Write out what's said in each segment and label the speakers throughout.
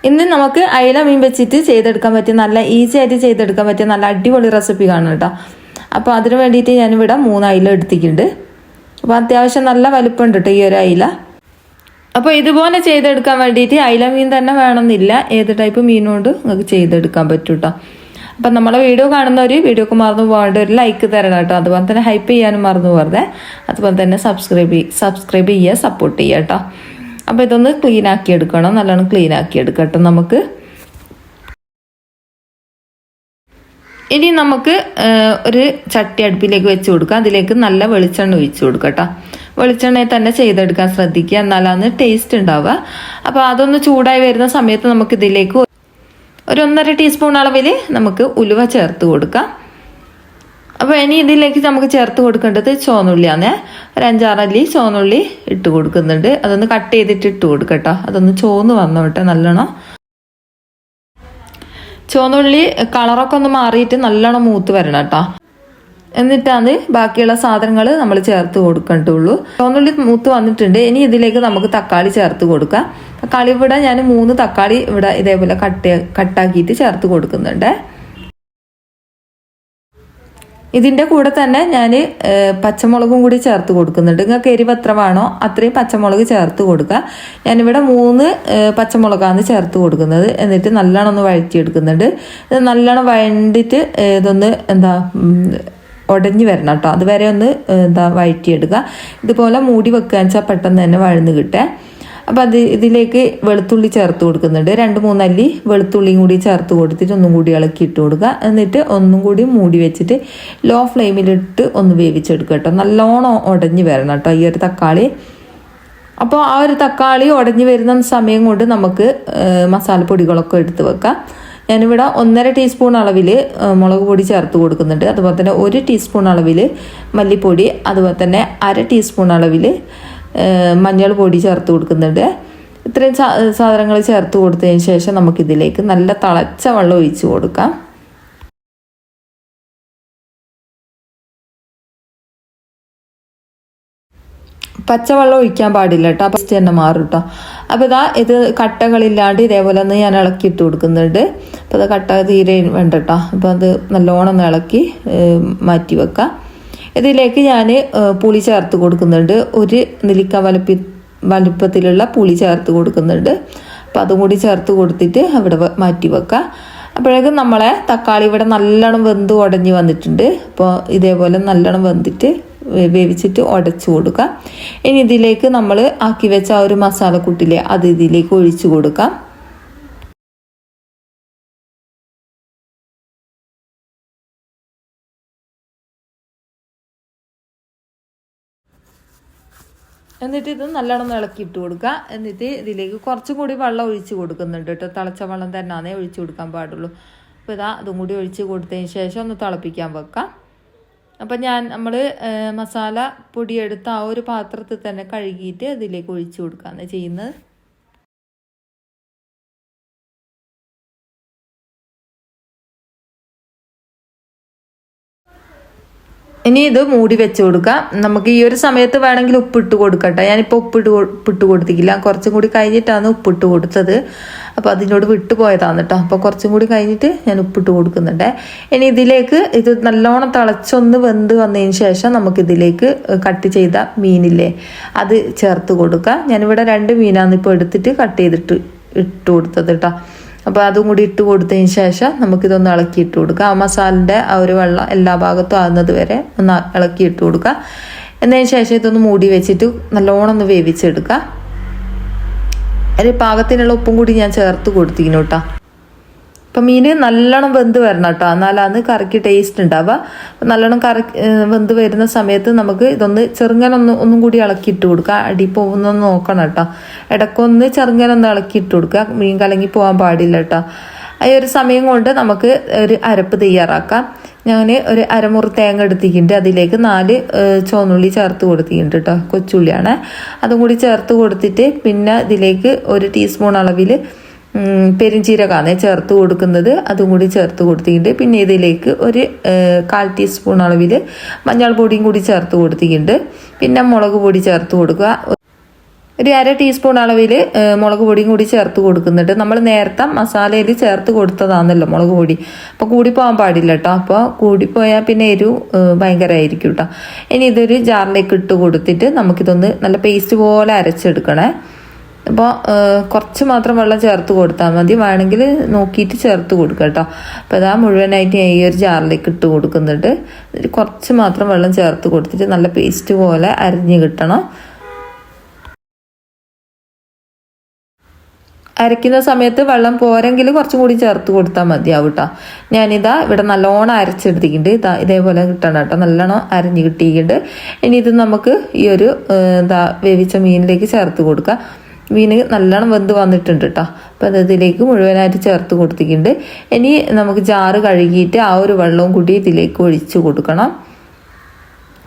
Speaker 1: ഇന്ന് നമുക്ക് അയില മീൻ വെച്ചിട്ട് ചെയ്തെടുക്കാൻ പറ്റിയ നല്ല ഈസി ആയിട്ട് ചെയ്തെടുക്കാൻ പറ്റിയ നല്ല അടിപൊളി റെസിപ്പി കാണും കേട്ടോ. അപ്പോൾ അതിന് വേണ്ടിയിട്ട് ഞാനിവിടെ 3 അയില എടുത്തിട്ടുണ്ട്. അപ്പോൾ അത്യാവശ്യം നല്ല വലിപ്പമുണ്ട് കേട്ടോ ഈ ഒരു അയില. അപ്പോൾ ഇതുപോലെ ചെയ്തെടുക്കാൻ വേണ്ടിയിട്ട് അയില മീൻ തന്നെ വേണമെന്നില്ല, ഏത് ടൈപ്പ് മീനുകൊണ്ട് നിങ്ങൾക്ക് ചെയ്തെടുക്കാൻ പറ്റും കേട്ടോ. അപ്പം നമ്മളെ വീഡിയോ കാണുന്നവർ വീഡിയോക്ക് മറന്നു പോകാണ്ട് ഒരു ലൈക്ക് തരണം കേട്ടോ. അതുപോലെ തന്നെ ഹൈപ്പ് ചെയ്യാനും മറന്നു പോകരുത്. അതുപോലെ തന്നെ സബ്സ്ക്രൈബ് ചെയ്യുക, സപ്പോർട്ട് ചെയ്യുക കേട്ടോ. അപ്പോൾ ഇതൊന്ന് ക്ലീൻ ആക്കി എടുക്കണം, നല്ലോണം ക്ലീൻ ആക്കി എടുക്കട്ടെ നമുക്ക്. ഇനി നമുക്ക് ഒരു ചട്ടി അടുപ്പിലേക്ക് വെച്ച് കൊടുക്കാം. അതിലേക്ക് നല്ല വെളിച്ചെണ്ണ ഒഴിച്ച് കൊടുക്കാം കേട്ടോ. വെളിച്ചെണ്ണയിൽ തന്നെ ചെയ്തെടുക്കാൻ ശ്രദ്ധിക്കുക, എന്നാലാണ് ടേസ്റ്റ് ഉണ്ടാവുക. അപ്പോൾ അതൊന്ന് ചൂടായി വരുന്ന സമയത്ത് നമുക്ക് ഇതിലേക്ക് ഒരു 1.5 ടീസ്പൂൺ അളവിൽ നമുക്ക് ഉലുവ ചേർത്ത് കൊടുക്കാം. അപ്പോൾ ഇനി ഇതിലേക്ക് നമുക്ക് ചേർത്ത് കൊടുക്കേണ്ടത് ചുവന്നുള്ളിയാണ്. ഒരു 5-6 അല്ലി ചുവന്നുള്ളി ഇട്ട് കൊടുക്കുന്നുണ്ട്. അതൊന്ന് കട്ട് ചെയ്തിട്ട് ഇട്ട് കൊടുക്കട്ടോ. അതൊന്ന് ചുവന്ന് വന്നോട്ടെ നല്ലോണം. ചുവന്നുള്ളി കളറൊക്കെ ഒന്ന് മാറിയിട്ട് നല്ലോണം മൂത്ത് വരണം കേട്ടോ. എന്നിട്ടാണ് ബാക്കിയുള്ള സാധനങ്ങൾ നമ്മൾ ചേർത്ത് കൊടുക്കേണ്ടുള്ളൂ. ചുവന്നുള്ളി മൂത്ത് വന്നിട്ടുണ്ട്. ഇനി ഇതിലേക്ക് നമുക്ക് തക്കാളി ചേർത്ത് കൊടുക്കാം. തക്കാളി ഇവിടെ ഞാൻ 3 തക്കാളി ഇവിടെ ഇതേപോലെ കട്ടാക്കിയിട്ട് ചേർത്ത് കൊടുക്കുന്നുണ്ട്. ഇതിൻ്റെ കൂടെ തന്നെ ഞാൻ പച്ചമുളകും കൂടി ചേർത്ത് കൊടുക്കുന്നുണ്ട്. നിങ്ങൾക്ക് എരിവ് എത്ര വേണോ അത്രയും പച്ചമുളക് ചേർത്ത് കൊടുക്കുക. ഞാനിവിടെ 3 പച്ചമുളകാണ് ചേർത്ത് കൊടുക്കുന്നത്. എന്നിട്ട് നല്ലോണം ഒന്ന് വഴറ്റിയെടുക്കുന്നുണ്ട്. ഇത് നല്ലോണം വഴണ്ടിട്ട് ഇതൊന്ന് ഉടഞ്ഞു വരണം കേട്ടോ. അതുവരെ ഒന്ന് വഴറ്റിയെടുക്കുക. ഇതുപോലെ മൂടി വെക്കുകയെന്ന് വെച്ചാൽ പെട്ടെന്ന് തന്നെ വഴന്ന് കിട്ടുക. അപ്പോൾ ഇതിലേക്ക് വെളുത്തുള്ളി ചേർത്ത് കൊടുക്കുന്നുണ്ട്. 2-3 അല്ലി വെളുത്തുള്ളിയും കൂടി ചേർത്ത് കൊടുത്തിട്ട് ഒന്നും കൂടി ഇളക്കി ഇട്ട് കൊടുക്കുക. എന്നിട്ട് ഒന്നും കൂടി മൂടി വെച്ചിട്ട് ലോ ഫ്ലെയിമിലിട്ട് ഒന്ന് വേവിച്ചെടുക്കുക കേട്ടോ. നല്ലോണം ഉടഞ്ഞു വരണം കേട്ടോ ഈ ഒരു തക്കാളി. അപ്പോൾ ആ ഒരു തക്കാളി ഉടഞ്ഞു വരുന്ന സമയം കൊണ്ട് നമുക്ക് മസാലപ്പൊടികളൊക്കെ എടുത്ത് വെക്കാം. ഞാനിവിടെ 1.5 ടീസ്പൂൺ അളവിൽ മുളക് പൊടി ചേർത്ത് കൊടുക്കുന്നുണ്ട്. അതുപോലെ തന്നെ 1 ടീസ്പൂൺ അളവിൽ മല്ലിപ്പൊടി, അതുപോലെ തന്നെ 1/2 ടീസ്പൂൺ അളവിൽ മഞ്ഞൾ പൊടി ചേർത്ത് കൊടുക്കുന്നുണ്ട്. ഇത്രയും സാധനങ്ങൾ ചേർത്ത് കൊടുത്തതിന് ശേഷം നമുക്കിതിലേക്ക് നല്ല തിളച്ച വെള്ളം ഒഴിച്ച് കൊടുക്കാം. പച്ചവെള്ളം ഒഴിക്കാൻ പാടില്ല കേട്ടോ, ഫസ്റ്റ് തന്നെ മാറും കേട്ടോ. അപ്പോൾ ഇത് കട്ടകളില്ലാണ്ട് ഇതേപോലെ ഒന്ന് ഞാൻ ഇളക്കി ഇട്ട് കൊടുക്കുന്നുണ്ട്. അപ്പോൾ അത് കട്ട തീരെ വേണ്ട കേട്ടോ. അപ്പോൾ അത് നല്ലോണം ഒന്ന് ഇളക്കി മാറ്റി വെക്കാം. ഇതിലേക്ക് ഞാൻ പുളി ചേർത്ത് കൊടുക്കുന്നുണ്ട്. 1 നെല്ലിക്ക വലുപ്പത്തിലുള്ള പുളി ചേർത്ത് കൊടുക്കുന്നുണ്ട്. അപ്പോൾ അതും കൂടി ചേർത്ത് കൊടുത്തിട്ട് അവിടെ മാറ്റി വെക്കാം. അപ്പോഴേക്കും നമ്മളെ തക്കാളി ഇവിടെ നല്ലോണം വെന്ത് ഉടഞ്ഞ് വന്നിട്ടുണ്ട്. അപ്പോൾ ഇതേപോലെ നല്ലോണം വെന്തിട്ട് വേവിച്ചിട്ട് ഉടച്ചു കൊടുക്കാം. ഇനി ഇതിലേക്ക് നമ്മൾ ആക്കി വെച്ച ആ ഒരു മസാലക്കൂട്ടില്ലേ അത് ഇതിലേക്ക് ഒഴിച്ചു കൊടുക്കാം. എന്നിട്ട് ഇത് നല്ലോണം ഇളക്കിയിട്ട് കൊടുക്കുക. എന്നിട്ട് ഇതിലേക്ക് കുറച്ചും കൂടി വെള്ളം ഒഴിച്ച് കൊടുക്കുന്നുണ്ട് കേട്ടോ. തിളച്ച വെള്ളം തന്നെയാണേ ഒഴിച്ച് കൊടുക്കാൻ പാടുള്ളൂ. അപ്പോൾ അതും കൂടി ഒഴിച്ച് കൊടുത്തതിന് ശേഷം ഒന്ന് തിളപ്പിക്കാൻ വെക്കാം. അപ്പം നമ്മൾ മസാല പൊടി എടുത്ത ആ ഒരു പാത്രത്തിൽ തന്നെ കഴുകിയിട്ട് അതിലേക്ക് ഒഴിച്ച് കൊടുക്കുകയാണ് ചെയ്യുന്നത്. ഇനി ഇത് മൂടി വെച്ച് കൊടുക്കാം. നമുക്ക് ഈ ഒരു സമയത്ത് വേണമെങ്കിൽ ഉപ്പിട്ട് കൊടുക്കട്ടെ. ഞാനിപ്പോൾ ഉപ്പിട്ട് കൊടുത്തിട്ടില്ല, കുറച്ചും കൂടി കഴിഞ്ഞിട്ടാണ് ഉപ്പിട്ട് കൊടുത്തത്. അപ്പോൾ അതിനോട് വിട്ടു പോയതാണ് കേട്ടോ. അപ്പോൾ കുറച്ചും കൂടി കഴിഞ്ഞിട്ട് ഞാൻ ഉപ്പിട്ട് കൊടുക്കുന്നുണ്ട്. ഇനി ഇതിലേക്ക് ഇത് നല്ലോണം തിളച്ചൊന്ന് വെന്ത് വന്നതിന് ശേഷം നമുക്കിതിലേക്ക് കട്ട് ചെയ്ത മീനില്ലേ അത് ചേർത്ത് കൊടുക്കാം. ഞാനിവിടെ 2 മീനാണ് ഇപ്പോൾ എടുത്തിട്ട് കട്ട് ചെയ്തിട്ട് ഇട്ട് കൊടുത്തത് കേട്ടോ. അപ്പോൾ അതും കൂടി ഇട്ട് കൊടുത്തതിന് ശേഷം നമുക്കിതൊന്ന് ഇളക്കി ഇട്ട് കൊടുക്കുക. ആ മസാലൻ്റെ ആ ഒരു വെള്ളം എല്ലാ ഭാഗത്തും ആകുന്നത് വരെ ഒന്ന് ഇളക്കി ഇട്ട് കൊടുക്കുക. എന്നതിന് ശേഷം ഇതൊന്ന് മൂടി വെച്ചിട്ട് നല്ലോണം ഒന്ന് വേവിച്ചെടുക്കുക. ഒരു പാകത്തിനുള്ള ഉപ്പും കൂടി ഞാൻ ചേർത്ത് കൊടുത്തിരുന്നു കേട്ടോ. അപ്പം മീൻ നല്ലോണം വെന്ത് വരണം കേട്ടോ, എന്നാലാണ് കറിക്ക് ടേസ്റ്റ് ഉണ്ടാവുക. നല്ലോണം വെന്ത് വരുന്ന സമയത്ത് നമുക്ക് ഇതൊന്ന് ഒന്നും കൂടി ഇളക്കിയിട്ട് കൊടുക്കുക. അടി പോകുന്നൊന്ന് നോക്കണം കേട്ടോ. ഇടയ്ക്കൊന്ന് ചെറുങ്ങനൊന്ന് ഇളക്കിയിട്ട് കൊടുക്കുക. മീൻ കലങ്ങി പോകാൻ പാടില്ല കേട്ടോ. ഈ ഒരു സമയം കൊണ്ട് നമുക്ക് ഒരു അരപ്പ് തയ്യാറാക്കാം. ഞാൻ ഒരു അരമുറി തേങ്ങ എടുത്തിട്ടുണ്ട്. അതിലേക്ക് 4 ചുവന്നുള്ളി ചേർത്ത് കൊടുത്തിട്ടുണ്ട് കേട്ടോ. കൊച്ചുള്ളിയാണ്. അതും കൂടി ചേർത്ത് കൊടുത്തിട്ട് പിന്നെ ഇതിലേക്ക് 1 ടീസ്പൂൺ അളവിൽ പെരിഞ്ചീരകമാണ് ചേർത്ത് കൊടുക്കുന്നത്. അതും കൂടി ചേർത്ത് കൊടുത്തിട്ടുണ്ട്. പിന്നെ ഇതിലേക്ക് ഒരു 1/4 ടീസ്പൂൺ അളവിൽ മഞ്ഞൾ പൊടിയും കൂടി ചേർത്ത് കൊടുത്തിട്ടുണ്ട്. പിന്നെ മുളക് പൊടി ചേർത്ത് കൊടുക്കുക. ഒരു 1/2 ടീസ്പൂൺ അളവിൽ മുളക് പൊടിയും കൂടി ചേർത്ത് കൊടുക്കുന്നുണ്ട്. നമ്മൾ നേരത്തെ മസാലയിൽ ചേർത്ത് കൊടുത്തതാണല്ലോ മുളക് പൊടി, അപ്പോൾ കൂടിപ്പോകാൻ പാടില്ല കേട്ടോ. അപ്പോൾ കൂടിപ്പോയാൽ പിന്നെ എരിവ് ഭയങ്കരമായിരിക്കും കേട്ടോ. ഇനി ഇതൊരു ജാറിലേക്ക് ഇട്ട് കൊടുത്തിട്ട് നമുക്കിതൊന്ന് നല്ല പേസ്റ്റ് പോലെ അരച്ചെടുക്കണേ. അപ്പോൾ കുറച്ച് മാത്രം വെള്ളം ചേർത്ത് കൊടുത്താൽ മതി, വേണമെങ്കിൽ നോക്കിയിട്ട് ചേർത്ത് കൊടുക്കുക കേട്ടോ. അപ്പോൾ ഇതാ മുഴുവനായിട്ട് ഈ ഒരു ജാറിലേക്ക് ഇട്ട് കൊടുക്കുന്നുണ്ട്. കുറച്ച് മാത്രം വെള്ളം ചേർത്ത് കൊടുത്തിട്ട് നല്ല പേസ്റ്റ് പോലെ അരിഞ്ഞ് കിട്ടണം. അരയ്ക്കുന്ന സമയത്ത് വെള്ളം പോരെങ്കിൽ കുറച്ചും കൂടി ചേർത്ത് കൊടുത്താൽ മതിയാവും കേട്ടോ. ഞാനിതാ ഇവിടെ നല്ലോണം അരച്ചെടുത്തിട്ടുണ്ട്. ഇതേപോലെ കിട്ടണം കേട്ടോ, നല്ലോണം അരഞ്ഞ് കിട്ടിയിട്ടുണ്ട്. ഇനി ഇത് നമുക്ക് ഈ ഒരു വേവിച്ച മീനിലേക്ക് ചേർത്ത് കൊടുക്കാം. മീൻ നല്ലോണം വെന്ത് വന്നിട്ടുണ്ട് കേട്ടോ. അപ്പോൾ അത് ഇതിലേക്ക് മുഴുവനായിട്ട് ചേർത്ത് കൊടുത്തിട്ടുണ്ട്. ഇനി നമുക്ക് ജാറ് കഴുകിയിട്ട് ആ ഒരു വെള്ളവും കൂടി ഇതിലേക്ക് ഒഴിച്ച് കൊടുക്കണം.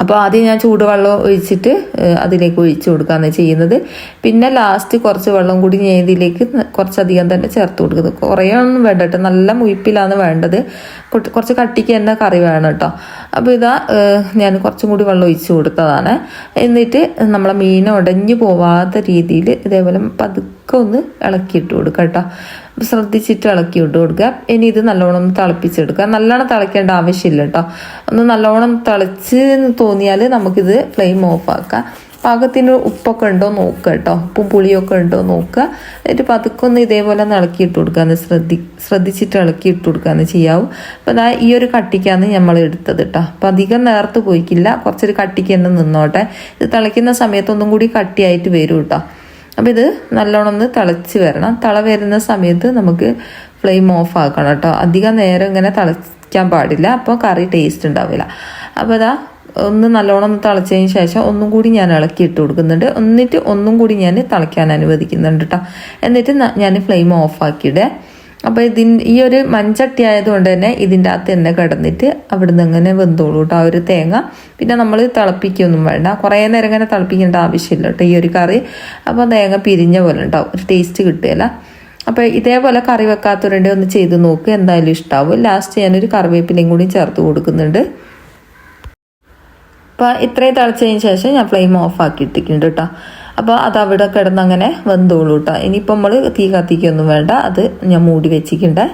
Speaker 1: അപ്പോൾ ആദ്യം ഞാൻ ചൂടുവെള്ളം ഒഴിച്ചിട്ട് അതിലേക്ക് ഒഴിച്ച് കൊടുക്കുകയാണ് ചെയ്യുന്നത്. പിന്നെ ലാസ്റ്റ് കുറച്ച് വെള്ളം കൂടി ഞാൻ ഇതിലേക്ക് കുറച്ചധികം തന്നെ ചേർത്ത് കൊടുക്കുന്നത്. കുറേ ഒന്നും വേണ്ട കേട്ടോ, നല്ല മുയിപ്പിലാണ് വേണ്ടത്. കുറച്ച് കട്ടിക്ക് തന്നെ കറി വേണം കേട്ടോ. അപ്പോൾ ഇതാ ഞാൻ കുറച്ചും കൂടി വെള്ളം ഒഴിച്ച് കൊടുത്തതാണ്. എന്നിട്ട് നമ്മളെ മീൻ ഉടഞ്ഞു പോവാത്ത രീതിയിൽ ഇതേപോലെ പതുക്കെ ഒന്ന് ഇളക്കിയിട്ട് കൊടുക്കുക കേട്ടോ. ശ്രദ്ധിച്ചിട്ട് ഇളക്കി ഇട്ട് കൊടുക്കുക. ഇനി ഇത് നല്ലോണം ഒന്ന് തിളപ്പിച്ചെടുക്കുക. നല്ലോണം തിളയ്ക്കേണ്ട ആവശ്യമില്ല കേട്ടോ. ഒന്ന് നല്ലോണം തിളച്ച് തോന്നിയാൽ നമുക്കിത് ഫ്ലെയിം ഓഫ് ആക്കാം. പാകത്തിന് ഉപ്പൊക്കെ ഉണ്ടോ നോക്കുക കേട്ടോ, ഉപ്പും പുളിയൊക്കെ ഉണ്ടോ നോക്കുക. എന്നിട്ട് പതുക്കെ ഒന്ന് ഇതേപോലെ ഒന്ന് ഇളക്കിയിട്ട് കൊടുക്കാന്ന് ശ്രദ്ധിച്ചിട്ട് ഇളക്കിയിട്ട് കൊടുക്കാന്ന് ചെയ്യാവും. അപ്പോൾ അതാ ഈ ഒരു കട്ടിക്കാണ് നമ്മൾ എടുത്തത് കേട്ടോ. അപ്പോൾ അധികം നേർത്ത് പോയിക്കില്ല, കുറച്ചൊരു കട്ടിക്ക് തന്നെ നിന്നോട്ടെ. ഇത് തിളയ്ക്കുന്ന സമയത്ത് ഒന്നും കൂടി കട്ടിയായിട്ട് വരും കേട്ടോ. അപ്പോൾ ഇത് നല്ലോണം ഒന്ന് തിളച്ച് വരണം. വരുന്ന സമയത്ത് നമുക്ക് ഫ്ലെയിം ഓഫ് ആക്കണം കേട്ടോ. അധികം നേരം ഇങ്ങനെ തിളയ്ക്കാൻ പാടില്ല, അപ്പോൾ കറി ടേസ്റ്റ് ഉണ്ടാവില്ല. അപ്പോൾ ഇതാ ഒന്ന് നല്ലോണം ഒന്ന് തിളച്ചതിന് ശേഷം ഒന്നും കൂടി ഞാൻ ഇളക്കി ഇട്ട് കൊടുക്കുന്നുണ്ട്. എന്നിട്ട് ഒന്നും കൂടി ഞാൻ തിളയ്ക്കാൻ അനുവദിക്കുന്നുണ്ട് കേട്ടോ. എന്നിട്ട് ഞാൻ ഫ്ലെയിം ഓഫ് ആക്കിയിടേ. അപ്പോൾ ഈ ഒരു മൺചട്ടി ആയതുകൊണ്ട് തന്നെ ഇതിൻ്റെ അകത്ത് തന്നെ കിടന്നിട്ട് അവിടുന്ന് അങ്ങനെ വെന്തോളൂ കേട്ടോ ആ ഒരു തേങ്ങ. പിന്നെ നമ്മൾ തിളപ്പിക്കൊന്നും വേണ്ട, കുറേ നേരം ഇങ്ങനെ തിളപ്പിക്കേണ്ട ആവശ്യമില്ല കേട്ടോ ഈ ഒരു കറി. അപ്പോൾ തേങ്ങ പിരിഞ്ഞ പോലെ ഉണ്ടാവും, ഒരു ടേസ്റ്റ് കിട്ടുകയില്ല. അപ്പോൾ ഇതേപോലെ കറി വെക്കാത്തവരുണ്ട് ഒന്ന് ചെയ്ത് നോക്കുക, എന്തായാലും ഇഷ്ടമാവും. ലാസ്റ്റ് ഞാനൊരു കറിവേപ്പിലയും കൂടി ചേർത്ത് കൊടുക്കുന്നുണ്ട്. അപ്പോൾ ഇത്രയും തിളച്ചതിന് ശേഷം ഞാൻ ഫ്ലെയിം ഓഫ് ആക്കി ഇട്ടിട്ടുണ്ട് കേട്ടോ. അപ്പോൾ അത് അവിടെ കിടന്നങ്ങനെ വെന്തോളൂ കേട്ടോ. ഇനിയിപ്പോൾ നമ്മൾ തീ കത്തിക്കൊന്നും വേണ്ട, അത് ഞാൻ മൂടി വെച്ചിട്ടുണ്ട്.